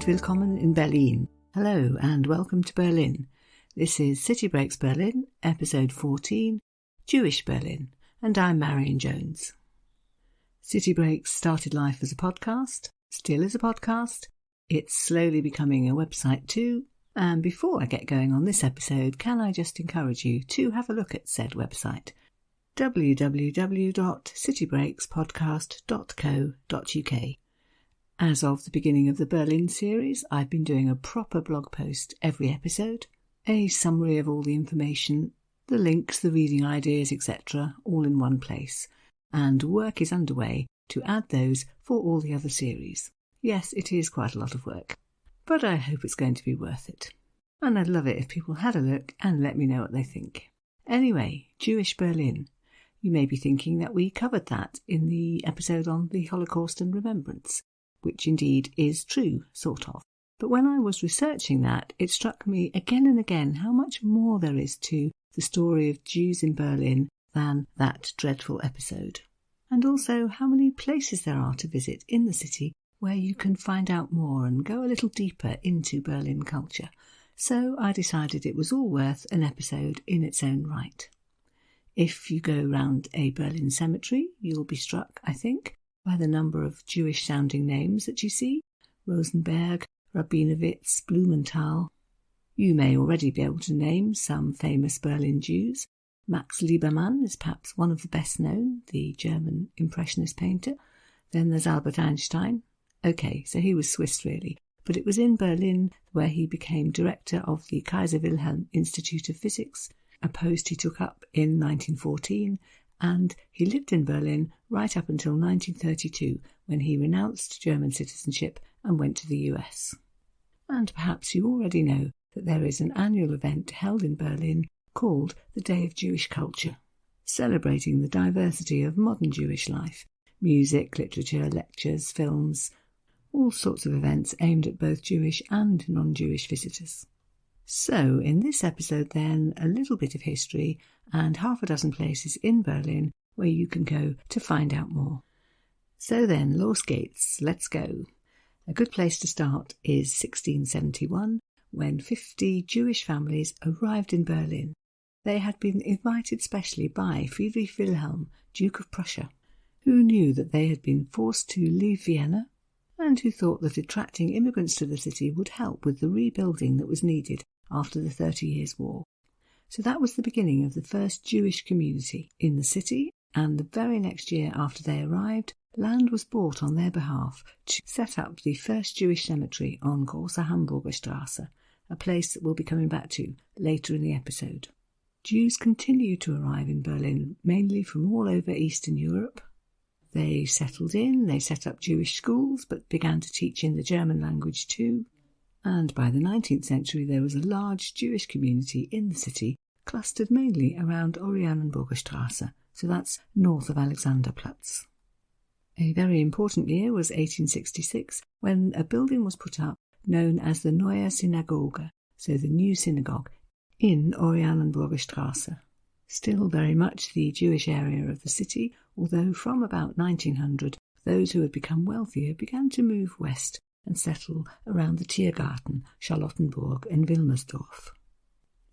willkommen in Berlin. Hello and welcome to Berlin. This is City Breaks Berlin, episode 14, Jewish Berlin, and I'm Marion Jones. City Breaks started life as a podcast, still is a podcast. It's slowly becoming a website too. And before I get going on this episode, can I just encourage you to have a look at said website, www.citybreakspodcast.co.uk. As of the beginning of the Berlin series, I've been doing a proper blog post every episode, a summary of all the information, the links, the reading ideas, etc., all in one place, and work is underway to add those for all the other series. Yes, it is quite a lot of work, but I hope it's going to be worth it. And I'd love it if people had a look and let me know what they think. Anyway, Jewish Berlin. You may be thinking that we covered that in the episode on the Holocaust and Remembrance, which indeed is true, sort of. But when I was researching that, it struck me again and again how much more there is to the story of Jews in Berlin than that dreadful episode. And also how many places there are to visit in the city where you can find out more and go a little deeper into Berlin culture. So I decided it was all worth an episode in its own right. If you go round a Berlin cemetery, you'll be struck, I think, by the number of Jewish-sounding names that you see: Rosenberg, Rabinowitz, Blumenthal. You may already be able to name some famous Berlin Jews. Max Liebermann is perhaps one of the best known, the German Impressionist painter. Then there's Albert Einstein. Okay, so he was Swiss really, but it was in Berlin where he became director of the Kaiser Wilhelm Institute of Physics, a post he took up in 1914, and he lived in Berlin right up until 1932, when he renounced German citizenship and went to the US. And perhaps you already know that there is an annual event held in Berlin called the Day of Jewish Culture, celebrating the diversity of modern Jewish life: music, literature, lectures, films, all sorts of events aimed at both Jewish and non-Jewish visitors. So, in this episode then, a little bit of history and half a dozen places in Berlin where you can go to find out more. So then, los geht's, let's go. A good place to start is 1671, when 50 Jewish families arrived in Berlin. They had been invited specially by Friedrich Wilhelm, Duke of Prussia, who knew that they had been forced to leave Vienna and who thought that attracting immigrants to the city would help with the rebuilding that was needed after the 30 Years' War. So that was the beginning of the first Jewish community in the city, and the very next year after they arrived, land was bought on their behalf to set up the first Jewish cemetery on Große Hamburger Straße, a place that we'll be coming back to later in the episode. Jews continued to arrive in Berlin, mainly from all over Eastern Europe. They settled in, they set up Jewish schools, but began to teach in the German language too. And by the 19th century there was a large Jewish community in the city, clustered mainly around Oranienburger Straße, so that's north of Alexanderplatz. A very important year was 1866, when a building was put up known as the Neue Synagogue, so the new synagogue, in Oranienburger Straße. Still very much the Jewish area of the city, although from about 1900 those who had become wealthier began to move west and settle around the Tiergarten, Charlottenburg and Wilmersdorf.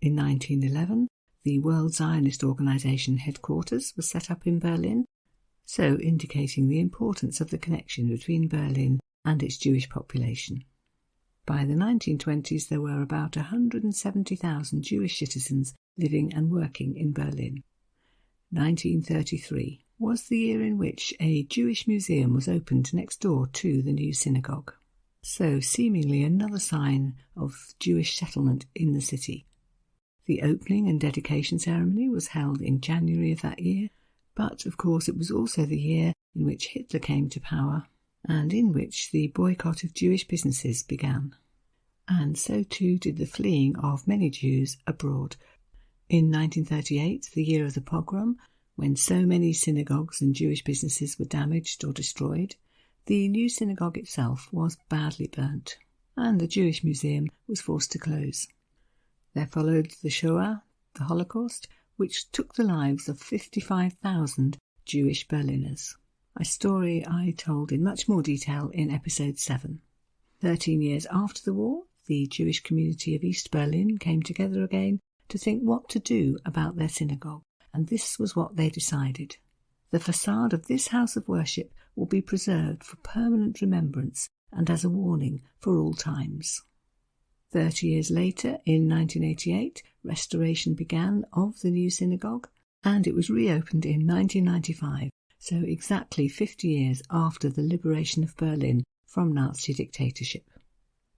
In 1911, the World Zionist Organization headquarters was set up in Berlin, so indicating the importance of the connection between Berlin and its Jewish population. By the 1920s, there were about 170,000 Jewish citizens living and working in Berlin. 1933 was the year in which a Jewish museum was opened next door to the new synagogue. So seemingly another sign of Jewish settlement in the city. The opening and dedication ceremony was held in January of that year, but of course it was also the year in which Hitler came to power and in which the boycott of Jewish businesses began. And so too did the fleeing of many Jews abroad. In 1938, the year of the pogrom, when so many synagogues and Jewish businesses were damaged or destroyed, the new synagogue itself was badly burnt, and the Jewish museum was forced to close. There followed the Shoah, the Holocaust, which took the lives of 55,000 Jewish Berliners, a story I told in much more detail in episode 7. 13 years after the war, the Jewish community of East Berlin came together again to think what to do about their synagogue, and this was what they decided. The facade of this house of worship will be preserved for permanent remembrance and as a warning for all times. 30 years later, in 1988, restoration began of the new synagogue, and it was reopened in 1995, so exactly 50 years after the liberation of Berlin from Nazi dictatorship.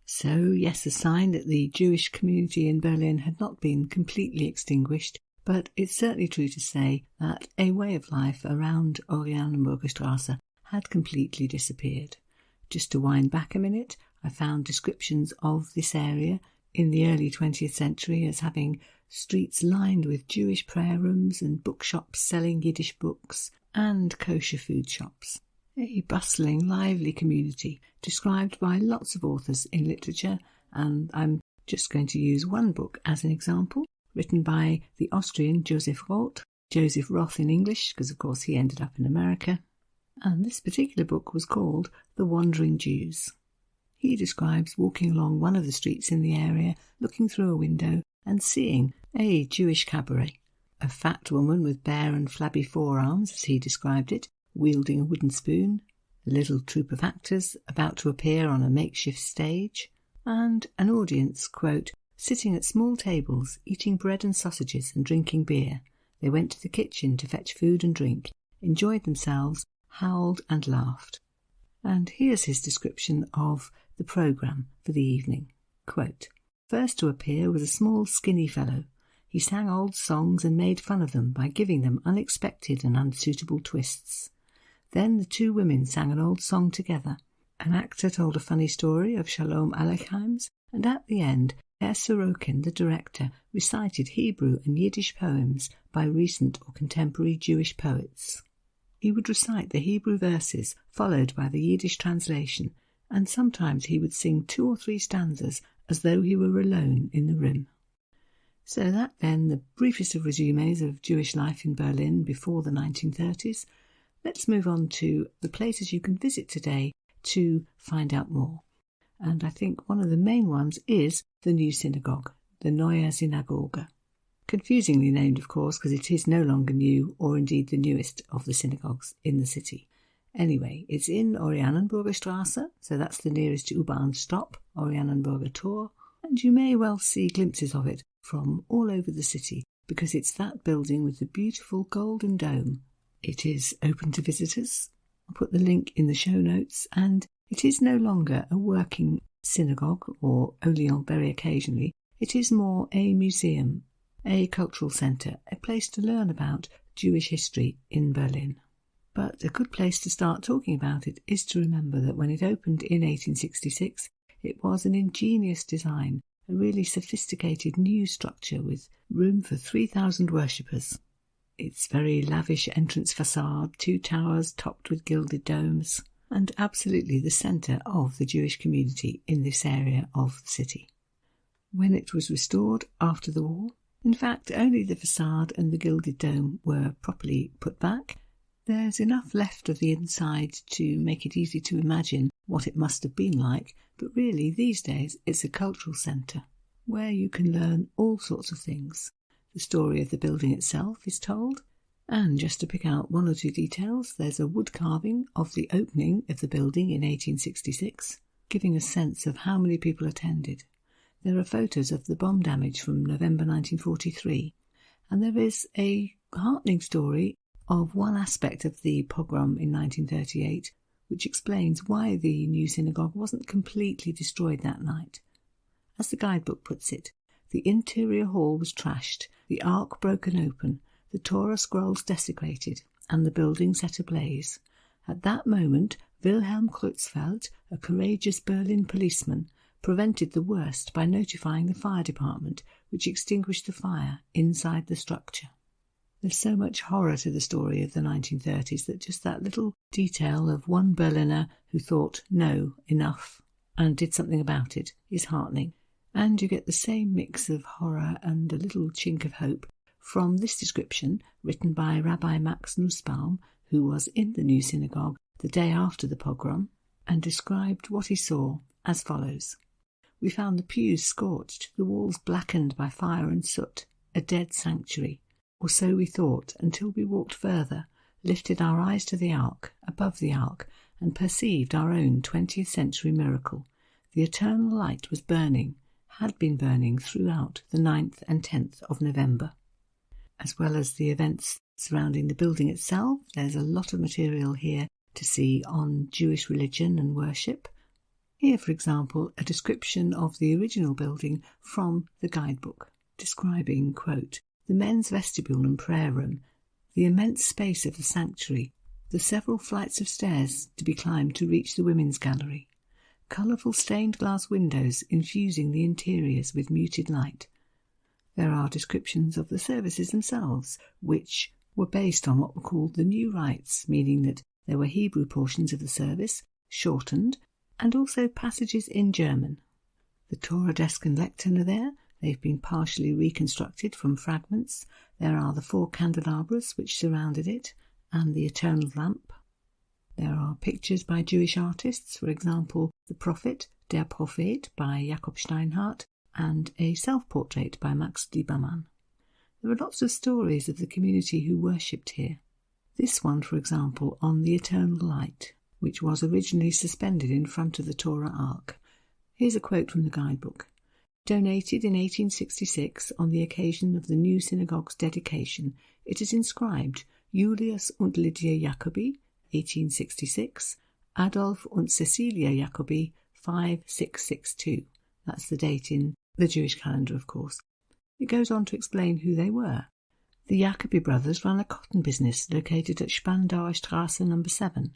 So, yes, a sign that the Jewish community in Berlin had not been completely extinguished, but it's certainly true to say that a way of life around Oranienburger Straße had completely disappeared. Just to wind back a minute, I found descriptions of this area in the early 20th century as having streets lined with Jewish prayer rooms and bookshops selling Yiddish books and kosher food shops. A bustling, lively community described by lots of authors in literature, and I'm just going to use one book as an example, written by the Austrian Joseph Roth in English, because of course he ended up in America, and this particular book was called The Wandering Jews. He describes walking along one of the streets in the area, looking through a window and seeing a Jewish cabaret. A fat woman with bare and flabby forearms, as he described it, wielding a wooden spoon, a little troupe of actors about to appear on a makeshift stage, and an audience, quote, sitting at small tables, eating bread and sausages and drinking beer. They went to the kitchen to fetch food and drink, enjoyed themselves, howled and laughed. And here's his description of the programme for the evening. Quote, first to appear was a small skinny fellow. He sang old songs and made fun of them by giving them unexpected and unsuitable twists. Then the two women sang an old song together. An actor told a funny story of Shalom Aleicham's, and at the end, Herr Sorokin, the director, recited Hebrew and Yiddish poems by recent or contemporary Jewish poets. He would recite the Hebrew verses, followed by the Yiddish translation, and sometimes he would sing 2 or 3 stanzas as though he were alone in the room. So that then, the briefest of resumes of Jewish life in Berlin before the 1930s. Let's move on to the places you can visit today to find out more. And I think one of the main ones is the new synagogue, the Neue Synagoge. Confusingly named, of course, because it is no longer new or indeed the newest of the synagogues in the city. Anyway, it's in Oranienburger Straße, so that's the nearest U-Bahn stop, Oranienburger Tor, and you may well see glimpses of it from all over the city because it's that building with the beautiful golden dome. It is open to visitors. I'll put the link in the show notes, and it is no longer a working synagogue or only on very occasionally. It is more a museum, a cultural centre, a place to learn about Jewish history in Berlin. But a good place to start talking about it is to remember that when it opened in 1866, it was an ingenious design, a really sophisticated new structure with room for 3,000 worshippers. Its very lavish entrance facade, 2 towers topped with gilded domes, and absolutely the centre of the Jewish community in this area of the city. When it was restored after the war, in fact only the facade and the gilded dome were properly put back, there's enough left of the inside to make it easy to imagine what it must have been like, but really these days it's a cultural centre where you can learn all sorts of things. The story of the building itself is told, and just to pick out 1 or 2 details, there's a wood carving of the opening of the building in 1866, giving a sense of how many people attended. There are photos of the bomb damage from November 1943, and there is a heartening story of one aspect of the pogrom in 1938, which explains why the new synagogue wasn't completely destroyed that night. As the guidebook puts it, the interior hall was trashed, the ark broken open, the Torah scrolls desecrated, and the building set ablaze. At that moment, Wilhelm Creutzfeldt, a courageous Berlin policeman, prevented the worst by notifying the fire department, which extinguished the fire inside the structure. There's so much horror to the story of the 1930s that just that little detail of one Berliner who thought, no, enough, and did something about it is heartening. And you get the same mix of horror and a little chink of hope from this description written by Rabbi Max Nussbaum, who was in the new synagogue the day after the pogrom, and described what he saw as follows. We found the pews scorched, the walls blackened by fire and soot, a dead sanctuary, or so we thought until we walked further, lifted our eyes to the ark, above the ark, and perceived our own 20th century miracle. The eternal light was burning, had been burning throughout the 9th and 10th of November. As well as the events surrounding the building itself, there's a lot of material here to see on Jewish religion and worship. Here, for example, a description of the original building from the guidebook, describing, quote, the men's vestibule and prayer room, the immense space of the sanctuary, the several flights of stairs to be climbed to reach the women's gallery, colourful stained glass windows infusing the interiors with muted light. There are descriptions of the services themselves, which were based on what were called the new rites, meaning that there were Hebrew portions of the service, shortened, and also passages in German. The Torah desk and lectern are there. They've been partially reconstructed from fragments. There are the 4 candelabras which surrounded it, and the eternal lamp. There are pictures by Jewish artists, for example, The Prophet, Der Prophet by Jakob Steinhardt, and a self-portrait by Max Liebermann. There are lots of stories of the community who worshipped here. This one, for example, on the eternal light, which was originally suspended in front of the Torah Ark. Here's a quote from the guidebook. Donated in 1866 on the occasion of the new synagogue's dedication, it is inscribed Julius und Lydia Jacobi, 1866, Adolf und Cecilia Jacobi, 5662. That's the date in the Jewish calendar, of course. It goes on to explain who they were. The Jacobi brothers ran a cotton business located at Spandauer Straße No. 7.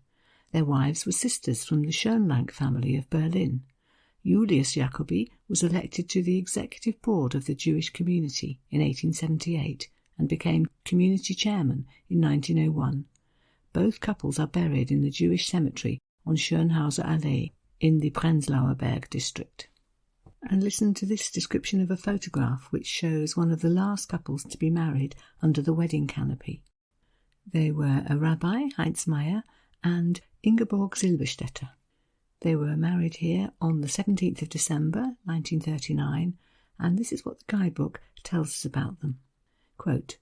Their wives were sisters from the Schönlank family of Berlin. Julius Jacobi was elected to the executive board of the Jewish community in 1878 and became community chairman in 1901. Both couples are buried in the Jewish cemetery on Schönhauser Allee in the Prenzlauer Berg district. And listen to this description of a photograph which shows one of the last couples to be married under the wedding canopy. They were a Rabbi, Heinz Meyer, and Ingeborg Silberstetter. They were married here on the 17th of December 1939, and this is what the guidebook tells us about them. Quote,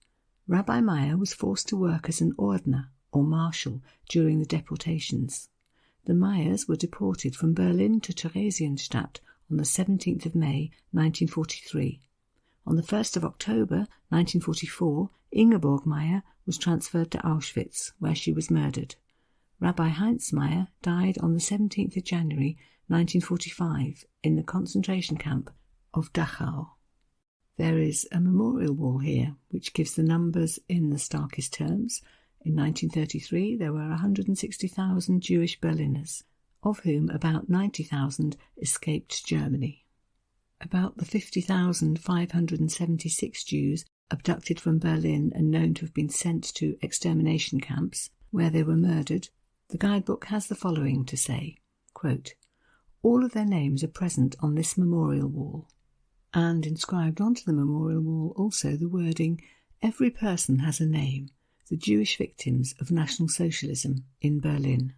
Rabbi Meyer was forced to work as an Ordner, or marshal, during the deportations. The Meyers were deported from Berlin to Theresienstadt on the 17th of May 1943. On the 1st of October 1944, Ingeborg Meyer was transferred to Auschwitz, where she was murdered. Rabbi Heinz Meyer died on the 17th of January 1945 in the concentration camp of Dachau. There is a memorial wall here which gives the numbers in the starkest terms. In 1933 there were 160,000 Jewish Berliners, of whom about 90,000 escaped Germany. About the 50,576 Jews abducted from Berlin and known to have been sent to extermination camps, where they were murdered, the guidebook has the following to say, quote, all of their names are present on this memorial wall, and inscribed onto the memorial wall also the wording, every person has a name, the Jewish victims of National Socialism in Berlin.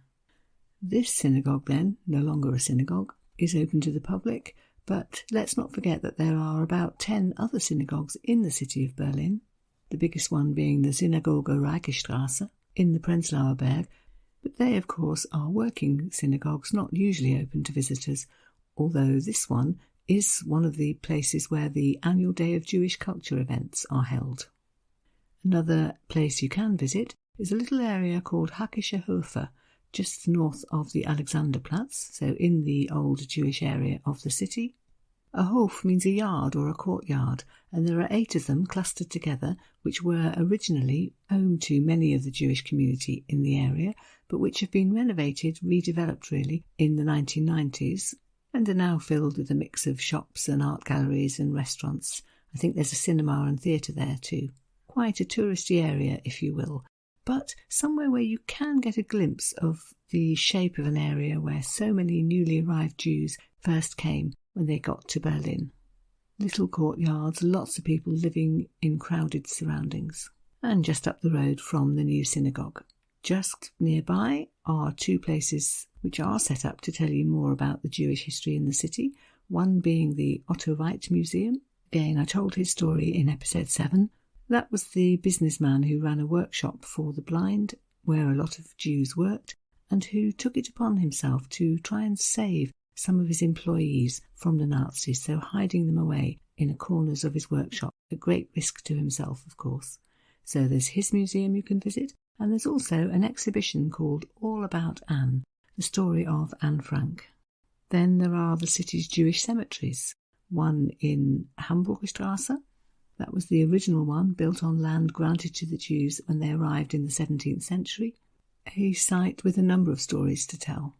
This synagogue then, no longer a synagogue, is open to the public, but let's not forget that there are about 10 other synagogues in the city of Berlin, the biggest one being the Synagogue Reichestraße in the Prenzlauer Berg, but they, of course, are working synagogues not usually open to visitors, although this one is one of the places where the annual Day of Jewish Culture events are held. Another place you can visit is a little area called Hackische Hofe, just north of the Alexanderplatz, so in the old Jewish area of the city. A Hof means a yard or a courtyard, and there are 8 of them clustered together, which were originally home to many of the Jewish community in the area, but which have been renovated, redeveloped really, in the 1990s, and are now filled with a mix of shops and art galleries and restaurants. I think there's a cinema and theatre there too. Quite a touristy area, if you will, but somewhere where you can get a glimpse of the shape of an area where so many newly arrived Jews first came when they got to Berlin. Little courtyards, lots of people living in crowded surroundings, and just up the road from the new synagogue. Just nearby, are two places which are set up to tell you more about the Jewish history in the city, one being the Otto Weidt Museum. Again, I told his story in episode 7. That was the businessman who ran a workshop for the blind, where a lot of Jews worked, and who took it upon himself to try and save some of his employees from the Nazis, so hiding them away in the corners of his workshop, at great risk to himself, of course. So there's his museum you can visit, and there's also an exhibition called All About Anne, the story of Anne Frank. Then there are the city's Jewish cemeteries, one in Hamburgerstrasse. That was the original one, built on land granted to the Jews when they arrived in the 17th century, a site with a number of stories to tell.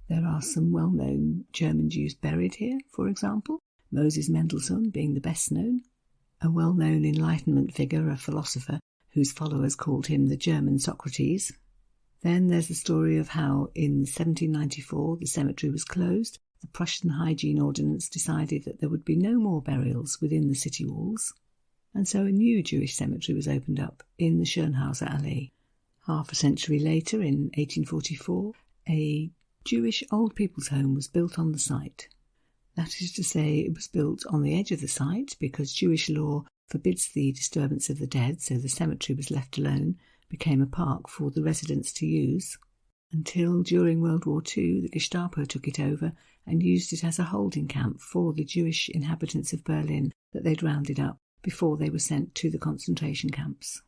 There are some well-known German Jews buried here, for example, Moses Mendelssohn being the best known, a well-known Enlightenment figure, a philosopher, whose followers called him the German Socrates. Then there's the story of how in 1794 the cemetery was closed. The Prussian Hygiene Ordinance decided that there would be no more burials within the city walls, and so a new Jewish cemetery was opened up in the Schönhauser Allee. Half a century later, in 1844, a Jewish old people's home was built on the site. That is to say, it was built on the edge of the site because Jewish law forbids the disturbance of the dead, so the cemetery was left alone, became a park for the residents to use, until during World War II the Gestapo took it over and used it as a holding camp for the Jewish inhabitants of Berlin that they'd rounded up before they were sent to the concentration camps.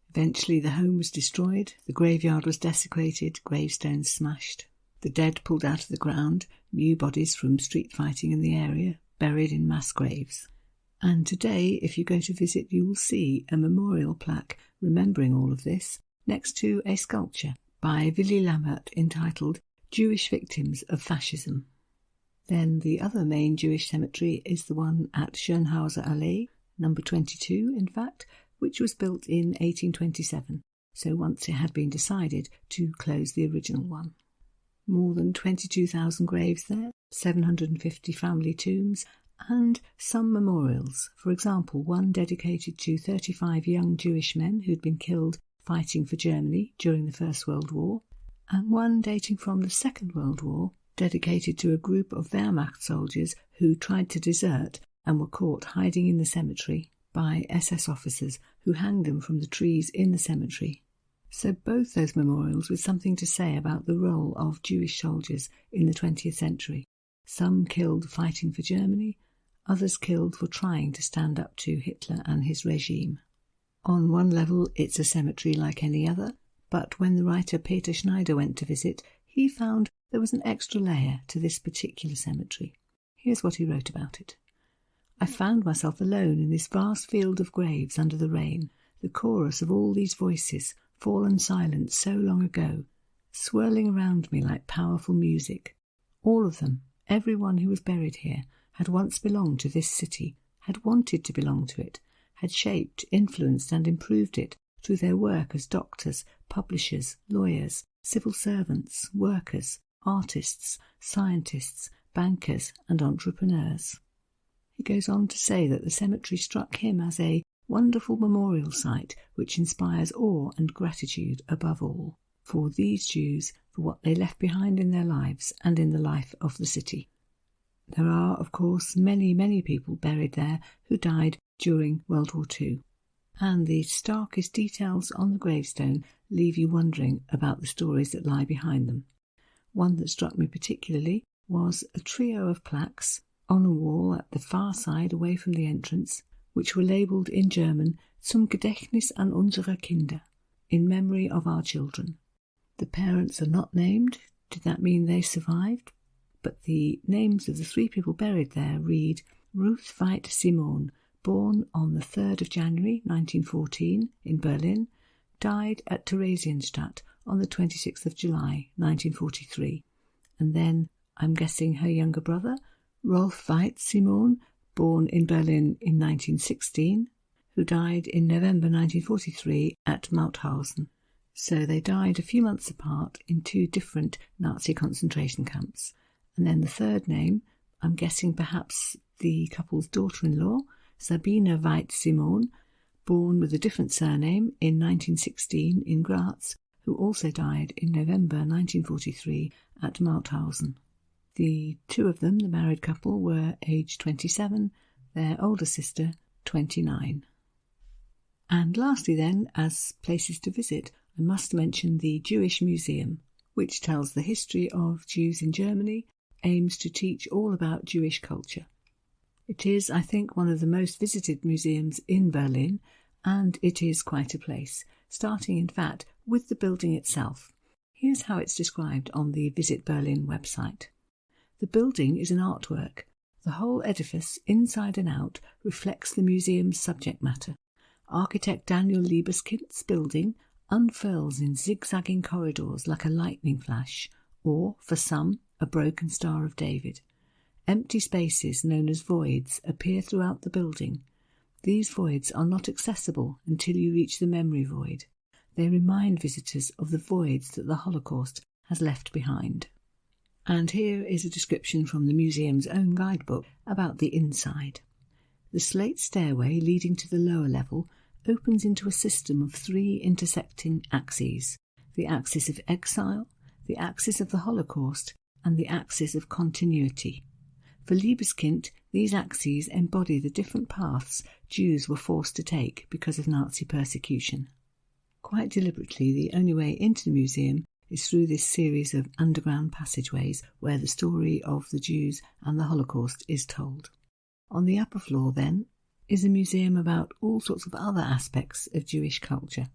Eventually the home was destroyed, the graveyard was desecrated, gravestones smashed, the dead pulled out of the ground, new bodies from street fighting in the area, buried in mass graves. And today, if you go to visit, you will see a memorial plaque remembering all of this next to a sculpture by Willy Lammert entitled Jewish Victims of Fascism. Then the other main Jewish cemetery is the one at Schönhauser Allee, number 22 in fact, which was built in 1827, so once it had been decided to close the original one. More than 22,000 graves there, 750 family tombs, and some memorials. For example, one dedicated to 35 young Jewish men who'd been killed fighting for Germany during the First World War, and one dating from the Second World War, dedicated to a group of Wehrmacht soldiers who tried to desert and were caught hiding in the cemetery by SS officers who hanged them from the trees in the cemetery. So both those memorials with something to say about the role of Jewish soldiers in the 20th century. Some killed fighting for Germany, others killed for trying to stand up to Hitler and his regime. On one level, it's a cemetery like any other, but when the writer Peter Schneider went to visit, he found there was an extra layer to this particular cemetery. Here's what he wrote about it. I found myself alone in this vast field of graves under the rain, the chorus of all these voices, fallen silent so long ago, swirling around me like powerful music. All of them, everyone who was buried here, had once belonged to this city, had wanted to belong to it, had shaped, influenced and improved it through their work as doctors, publishers, lawyers, civil servants, workers, artists, scientists, bankers and entrepreneurs. He goes on to say that the cemetery struck him as a wonderful memorial site which inspires awe and gratitude above all for these Jews, for what they left behind in their lives and in the life of the city. There are, of course, many, many people buried there who died during World War II, and the starkest details on the gravestone leave you wondering about the stories that lie behind them. One that struck me particularly was a trio of plaques on a wall at the far side away from the entrance, which were labelled in German Zum Gedächtnis an unsere Kinder, in memory of our children. The parents are not named. Did that mean they survived? But the names of the 3 people buried there read Ruth Weidt Simon, born on the 3rd of January 1914 in Berlin, died at Theresienstadt on the 26th of July 1943. And then, I'm guessing her younger brother, Rolf Weidt Simon, born in Berlin in 1916, who died in November 1943 at Mauthausen. So they died a few months apart in 2 different Nazi concentration camps. And then the third name, I'm guessing perhaps the couple's daughter-in-law, Sabine Weidt Simon, born with a different surname in 1916 in Graz, who also died in November 1943 at Mauthausen. The two of them, the married couple, were aged 27, their older sister 29. And lastly then, as places to visit, I must mention the Jewish Museum, which tells the history of Jews in Germany, aims to teach all about Jewish culture. It is, I think, one of the most visited museums in Berlin, and it is quite a place, starting in fact with the building itself. Here's how it's described on the Visit Berlin website. The building is an artwork. The whole edifice, inside and out, reflects the museum's subject matter. Architect Daniel Liebeskind's building unfurls in zigzagging corridors like a lightning flash, or, for some, a broken Star of David. Empty spaces, known as voids, appear throughout the building. These voids are not accessible until you reach the memory void. They remind visitors of the voids that the Holocaust has left behind. And here is a description from the museum's own guidebook about the inside. The slate stairway leading to the lower level opens into a system of 3 intersecting axes: the axis of exile, the axis of the Holocaust, and the axis of continuity. For Liebeskind, these axes embody the different paths Jews were forced to take because of Nazi persecution. Quite deliberately, the only way into the museum is through this series of underground passageways where the story of the Jews and the Holocaust is told. On the upper floor, then, is a museum about all sorts of other aspects of Jewish culture.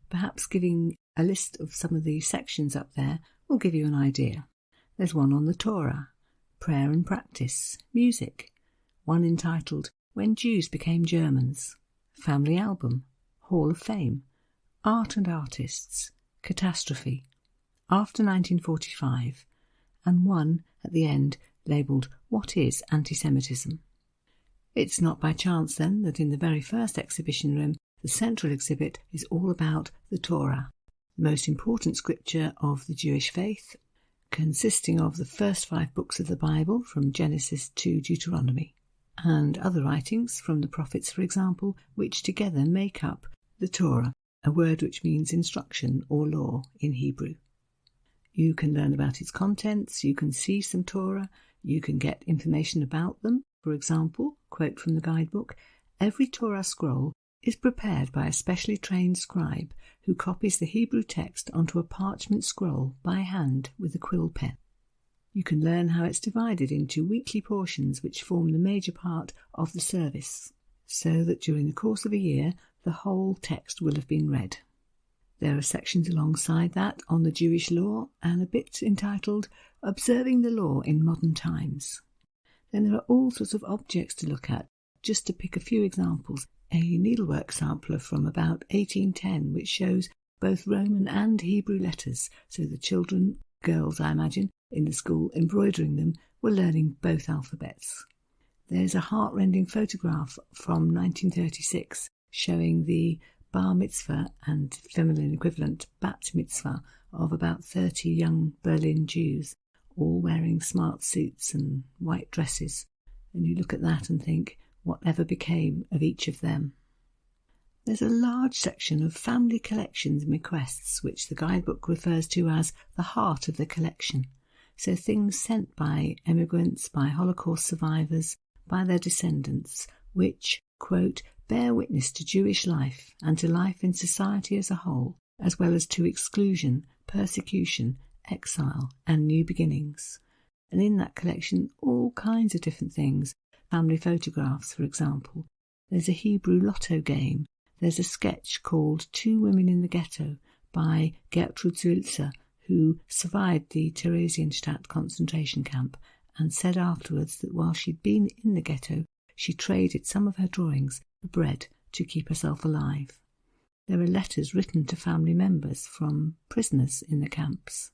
Perhaps giving a list of some of the sections up there will give you an idea. There's one on the Torah, prayer and practice, music, one entitled When Jews Became Germans, family album, Hall of Fame, art and artists, catastrophe, after 1945, and one at the end labelled What is Anti-Semitism? It's not by chance, then, that in the very first exhibition room, the central exhibit is all about the Torah, the most important scripture of the Jewish faith, consisting of the first 5 books of the Bible, from Genesis to Deuteronomy, and other writings from the prophets, for example, which together make up the Torah, a word which means instruction or law in Hebrew. You can learn about its contents, you can see some Torah, you can get information about them. For example, quote from the guidebook, every Torah scroll is prepared by a specially trained scribe who copies the Hebrew text onto a parchment scroll by hand with a quill pen. You can learn how it's divided into weekly portions which form the major part of the service, so that during the course of a year the whole text will have been read. There are sections alongside that on the Jewish law and a bit entitled Observing the Law in Modern Times. Then there are all sorts of objects to look at. Just to pick a few examples, a needlework sampler from about 1810 which shows both Roman and Hebrew letters, so the children, girls I imagine, in the school embroidering them were learning both alphabets. There's a heart-rending photograph from 1936 showing the bar mitzvah and feminine equivalent bat mitzvah of about 30 young Berlin Jews, all wearing smart suits and white dresses, and you look at that and think, whatever became of each of them? There's a large section of family collections and bequests, which the guidebook refers to as the heart of the collection, so things sent by emigrants, by Holocaust survivors, by their descendants, which, quote, bear witness to Jewish life and to life in society as a whole, as well as to exclusion, persecution, exile and new beginnings. And in that collection all kinds of different things, family photographs for example. There's a Hebrew lotto game, there's a sketch called 2 Women in the Ghetto by Gertrude Sulzer, who survived the Theresienstadt concentration camp and said afterwards that while she'd been in the ghetto she traded some of her drawings for bread to keep herself alive. There are letters written to family members from prisoners in the camps,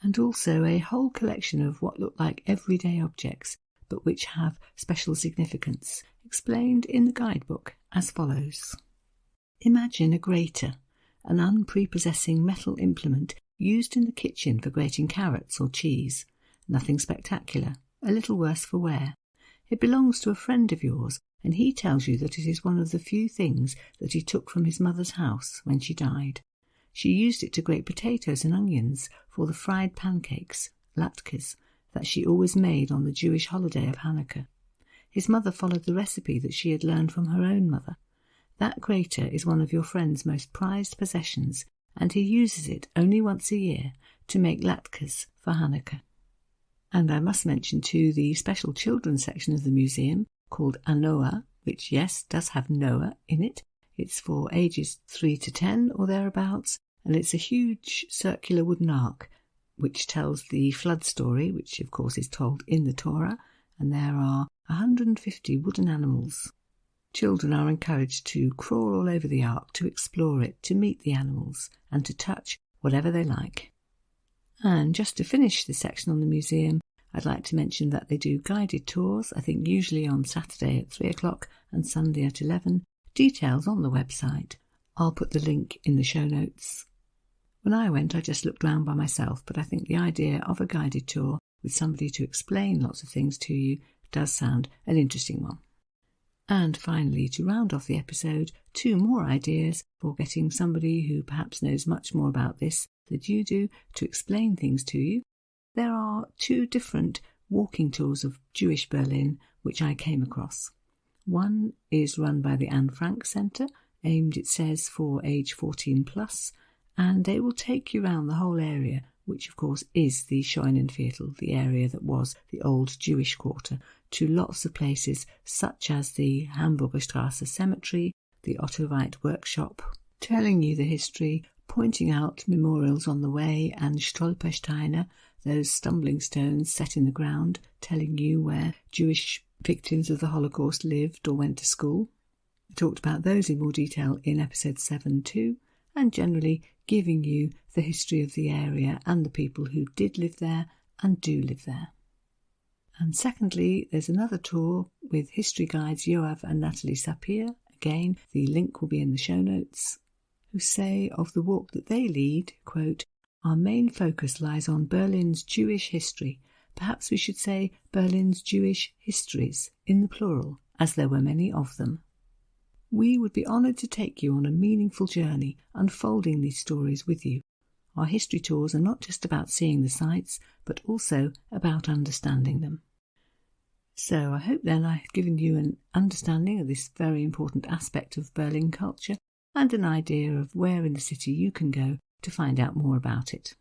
and also a whole collection of what look like everyday objects, but which have special significance, explained in the guidebook as follows. Imagine a grater, an unprepossessing metal implement used in the kitchen for grating carrots or cheese. Nothing spectacular, a little worse for wear. It belongs to a friend of yours, and he tells you that it is one of the few things that he took from his mother's house when she died. She used it to grate potatoes and onions for the fried pancakes, latkes, that she always made on the Jewish holiday of Hanukkah. His mother followed the recipe that she had learned from her own mother. That grater is one of your friend's most prized possessions, and he uses it only once a year to make latkes for Hanukkah. And I must mention too the special children's section of the museum called Anoah, which, yes, does have Noah in it. It's for ages 3 to 10 or thereabouts, and it's a huge circular wooden ark which tells the flood story, which of course is told in the Torah, and there are 150 wooden animals. Children are encouraged to crawl all over the ark, to explore it, to meet the animals, and to touch whatever they like. And just to finish this section on the museum, I'd like to mention that they do guided tours, I think usually on Saturday at 3 o'clock and Sunday at 11. Details on the website. I'll put the link in the show notes. When I went, I just looked round by myself, but I think the idea of a guided tour with somebody to explain lots of things to you does sound an interesting one. And finally, to round off the episode, 2 more ideas for getting somebody who perhaps knows much more about this than you do to explain things to you. There are 2 different walking tours of Jewish Berlin which I came across. One is run by the Anne Frank Centre, aimed, it says, for age 14 plus, and they will take you around the whole area, which of course is the Scheunenviertel, the area that was the old Jewish quarter, to lots of places such as the Hamburger Straße Cemetery, the Otto Weidt workshop, telling you the history, pointing out memorials on the way, and Stolpersteine, those stumbling stones set in the ground, telling you where Jewish victims of the Holocaust lived or went to school. I talked about those in more detail in episode 7 too, and generally giving you the history of the area and the people who did live there and do live there. And secondly, there's another tour with history guides Yoav and Natalie Sapir. Again, the link will be in the show notes, who say of the walk that they lead, quote, "Our main focus lies on Berlin's Jewish history. Perhaps we should say Berlin's Jewish histories, in the plural, as there were many of them. We would be honoured to take you on a meaningful journey, unfolding these stories with you. Our history tours are not just about seeing the sights, but also about understanding them." So I hope then I've given you an understanding of this very important aspect of Berlin culture and an idea of where in the city you can go to find out more about it.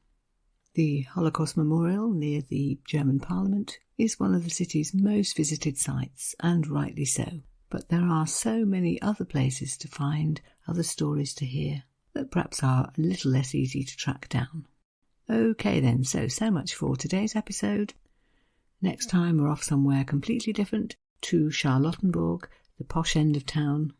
The Holocaust Memorial near the German Parliament is one of the city's most visited sites, and rightly so. But there are so many other places to find, other stories to hear, that perhaps are a little less easy to track down. Okay then, so much for today's episode. Next time we're off somewhere completely different, to Charlottenburg, the posh end of town,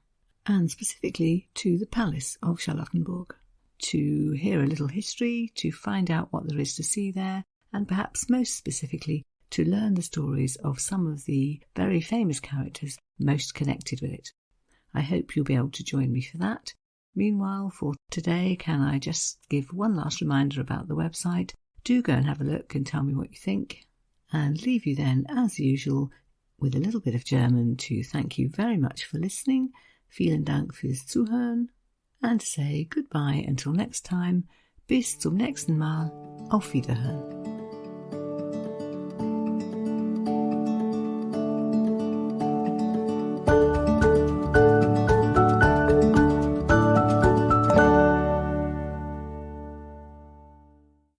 and specifically to the Palace of Charlottenburg, to hear a little history, to find out what there is to see there, and perhaps most specifically to learn the stories of some of the very famous characters most connected with it. I hope you'll be able to join me for that. Meanwhile, for today, can I just give one last reminder about the website? Do go and have a look and tell me what you think, and leave you then, as usual, with a little bit of German to thank you very much for listening, vielen Dank fürs Zuhören, and to say goodbye until next time. Bis zum nächsten Mal. Auf Wiederhören.